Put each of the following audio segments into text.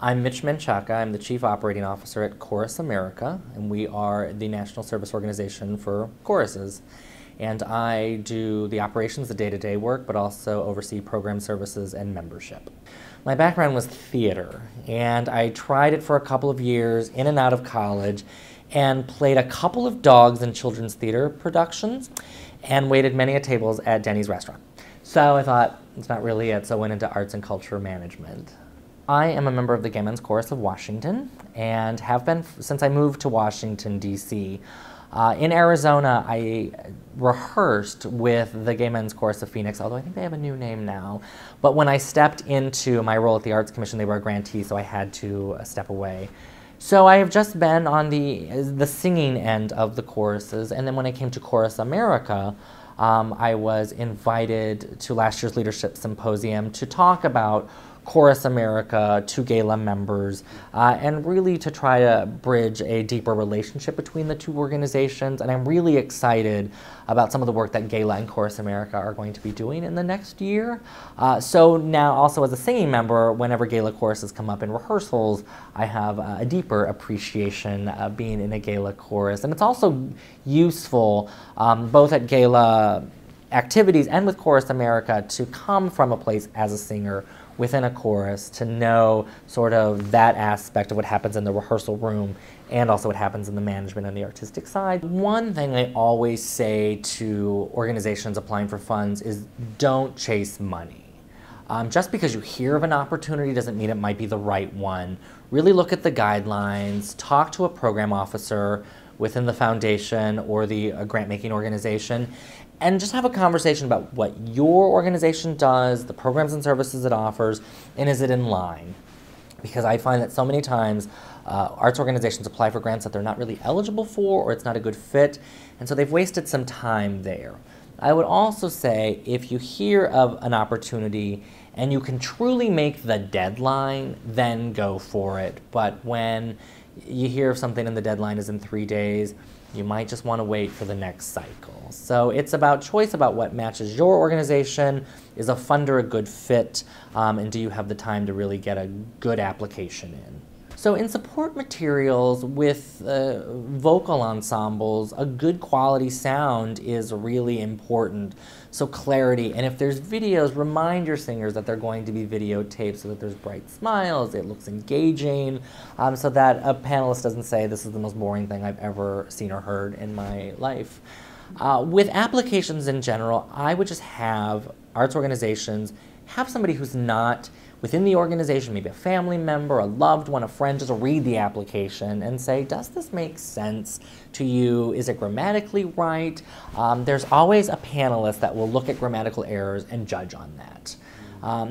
I'm Mitch Menchaca. I'm the Chief Operating Officer at Chorus America, and we are the national service organization for choruses. And I do the operations, the day-to-day work, but also oversee program services and membership. My background was theater, and I tried it for a couple of years in and out of college, and played a couple of dogs in children's theater productions, and waited many a tables at Denny's restaurant. So I thought, it's not really it, so I went into arts and culture management. I am a member of the Gay Men's Chorus of Washington and have been since I moved to Washington, D.C. In Arizona, I rehearsed with the Gay Men's Chorus of Phoenix, although I think they have a new name now. But when I stepped into my role at the Arts Commission, they were a grantee, so I had to step away. So I have just been on the singing end of the choruses, and then when I came to Chorus America, I was invited to last year's Leadership Symposium to talk about Chorus America to GALA members, and really to try to bridge a deeper relationship between the two organizations. And I'm really excited about some of the work that GALA and Chorus America are going to be doing in the next year. So now also as a singing member, whenever GALA choruses come up in rehearsals, I have a deeper appreciation being in a GALA chorus. And it's also useful both at GALA activities and with Chorus America to come from a place as a singer within a chorus, to know sort of that aspect of what happens in the rehearsal room and also what happens in the management and the artistic side. One thing I always say to organizations applying for funds is don't chase money. Just because you hear of an opportunity doesn't mean it might be the right one. Really look at the guidelines, talk to a program officer within the foundation or the grant-making organization, and just have a conversation about what your organization does, the programs and services it offers, and is it in line? Because I find that so many times arts organizations apply for grants that they're not really eligible for, or it's not a good fit, and so they've wasted some time there. I would also say if you hear of an opportunity and you can truly make the deadline, then go for it. But when you hear of something and the deadline is in 3 days, you might just want to wait for the next cycle. So it's about choice about what matches your organization. Is a funder a good fit? And do you have the time to really get a good application in? So in support materials with vocal ensembles, a good quality sound is really important. So clarity, and if there's videos, remind your singers that they're going to be videotaped so that there's bright smiles, it looks engaging, so that a panelist doesn't say this is the most boring thing I've ever seen or heard in my life. With applications in general, I would just have arts organizations have somebody who's not within the organization, maybe a family member, a loved one, a friend, just read the application and say, does this make sense to you? Is it grammatically right? There's always a panelist that will look at grammatical errors and judge on that.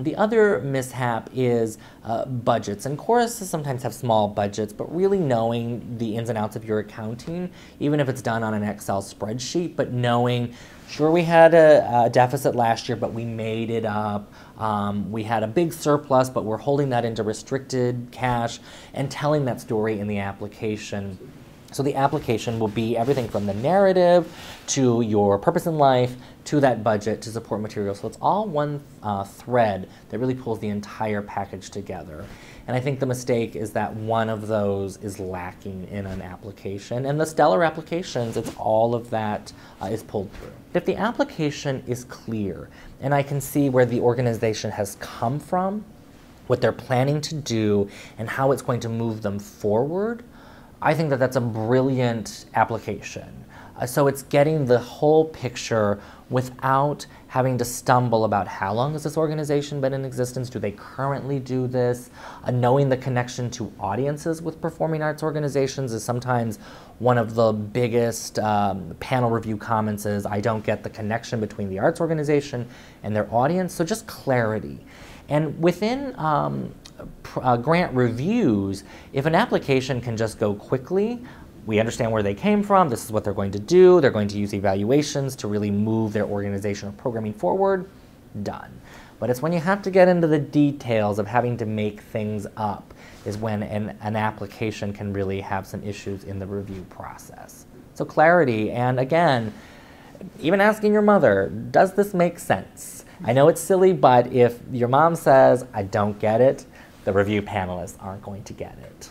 The other mishap is budgets, and choruses sometimes have small budgets, but really knowing the ins and outs of your accounting, even if it's done on an Excel spreadsheet, but knowing, sure, we had a deficit last year, but we made it up. We had a big surplus, but we're holding that into restricted cash, and telling that story in the application. So the application will be everything from the narrative to your purpose in life to that budget to support material. So it's all one thread that really pulls the entire package together. And I think the mistake is that one of those is lacking in an application. And the stellar applications, it's all of that is pulled through. If the application is clear and I can see where the organization has come from, what they're planning to do, and how it's going to move them forward, I think that that's a brilliant application. So it's getting the whole picture without having to stumble about how long has this organization been in existence, do they currently do this, knowing the connection to audiences with performing arts organizations is sometimes one of the biggest panel review comments is, I don't get the connection between the arts organization and their audience, so just clarity. And within grant reviews, if an application can just go quickly, we understand where they came from, this is what they're going to do, they're going to use evaluations to really move their organization or programming forward, done. But it's when you have to get into the details of having to make things up is when an application can really have some issues in the review process. So clarity, and again, even asking your mother, does this make sense? I know it's silly, but if your mom says, I don't get it, the review panelists aren't going to get it.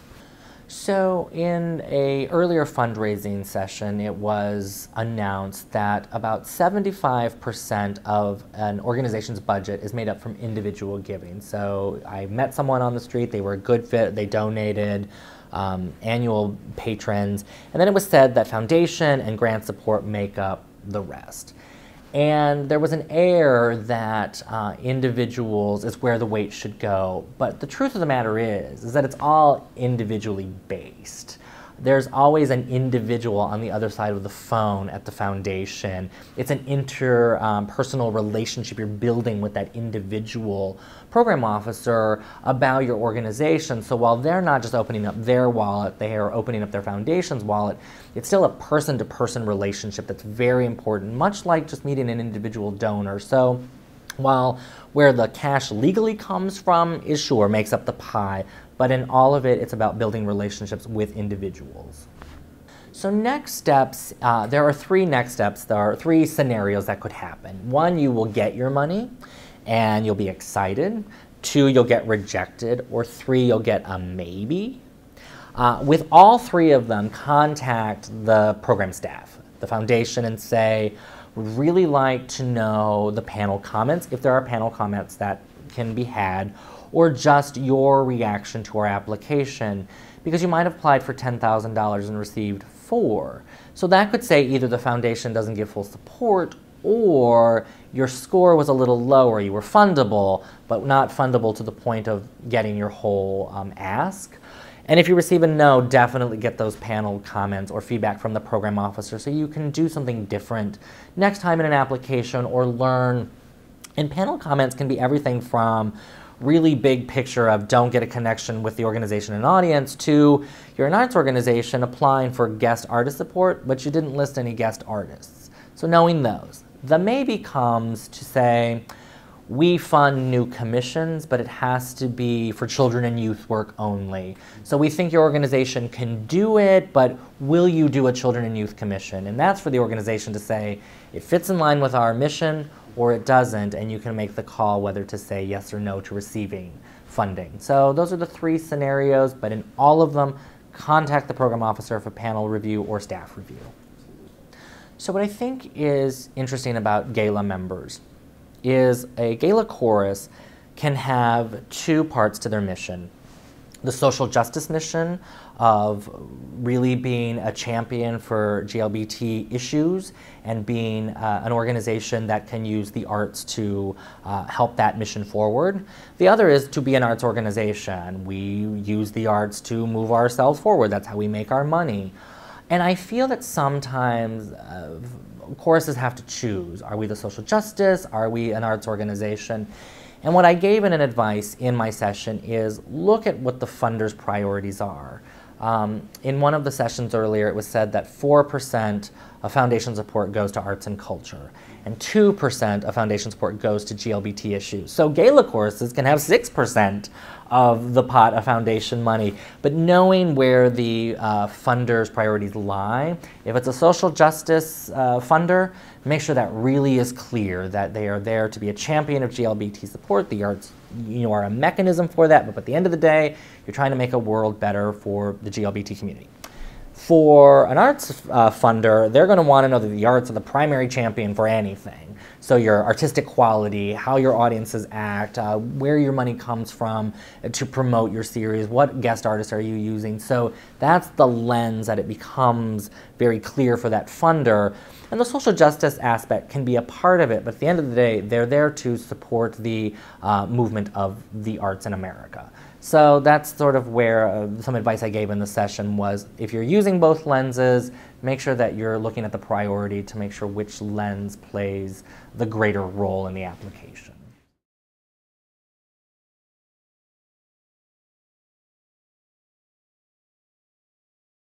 So in an earlier fundraising session, it was announced that about 75% of an organization's budget is made up from individual giving. So I met someone on the street, they were a good fit, they donated, annual patrons, and then it was said that foundation and grant support make up the rest. And there was an air that individuals is where the weight should go. But the truth of the matter is that it's all individually based. There's always an individual on the other side of the phone at the foundation. It's an interpersonal relationship you're building with that individual program officer about your organization. So while they're not just opening up their wallet, they are opening up their foundation's wallet, it's still a person-to-person relationship that's very important, much like just meeting an individual donor. So while where the cash legally comes from is sure makes up the pie, but in all of it, it's about building relationships with individuals. So next steps, there are three next steps. There are three scenarios that could happen. One, you will get your money and you'll be excited. Two, you'll get rejected. Or three, you'll get a maybe. With all three of them, contact the program staff, the foundation, and say, would really like to know the panel comments, if there are panel comments that can be had, or just your reaction to our application, because you might have applied for $10,000 and received $4,000. So that could say either the foundation doesn't give full support, or your score was a little lower. You were fundable, but not fundable to the point of getting your whole ask. And if you receive a no, definitely get those panel comments or feedback from the program officer so you can do something different next time in an application or learn. And panel comments can be everything from really big picture of don't get a connection with the organization and audience to you're an arts organization applying for guest artist support, but you didn't list any guest artists. So knowing those. The maybe comes to say, we fund new commissions, but it has to be for children and youth work only. So we think your organization can do it, but will you do a children and youth commission? And that's for the organization to say, it fits in line with our mission, or it doesn't, and you can make the call whether to say yes or no to receiving funding. So those are the three scenarios, but in all of them, contact the program officer for panel review or staff review. So what I think is interesting about GALA members is a Gala Chorus can have two parts to their mission. The social justice mission of really being a champion for GLBT issues and being an organization that can use the arts to help that mission forward. The other is to be an arts organization. We use the arts to move ourselves forward. That's how we make our money. And I feel that sometimes choruses have to choose. Are we the social justice? Are we an arts organization? And what I gave in an advice in my session is look at what the funders' priorities are. In one of the sessions earlier, it was said that 4% of foundation support goes to arts and culture, and 2% of foundation support goes to GLBT issues. So Gala Choruses can have 6% of the pot of foundation money, but knowing where the funders' priorities lie, if it's a social justice funder, make sure that really is clear that they are there to be a champion of GLBT support. The arts are a mechanism for that, but at the end of the day, you're trying to make a world better for the GLBT community. For an arts funder, they're going to want to know that the arts are the primary champion for anything. So your artistic quality, how your audiences act, where your money comes from to promote your series, what guest artists are you using. So that's the lens that it becomes very clear for that funder. And the social justice aspect can be a part of it, but at the end of the day, they're there to support the movement of the arts in America. So that's sort of where some advice I gave in the session was, if you're using both lenses, make sure that you're looking at the priority to make sure which lens plays the greater role in the application.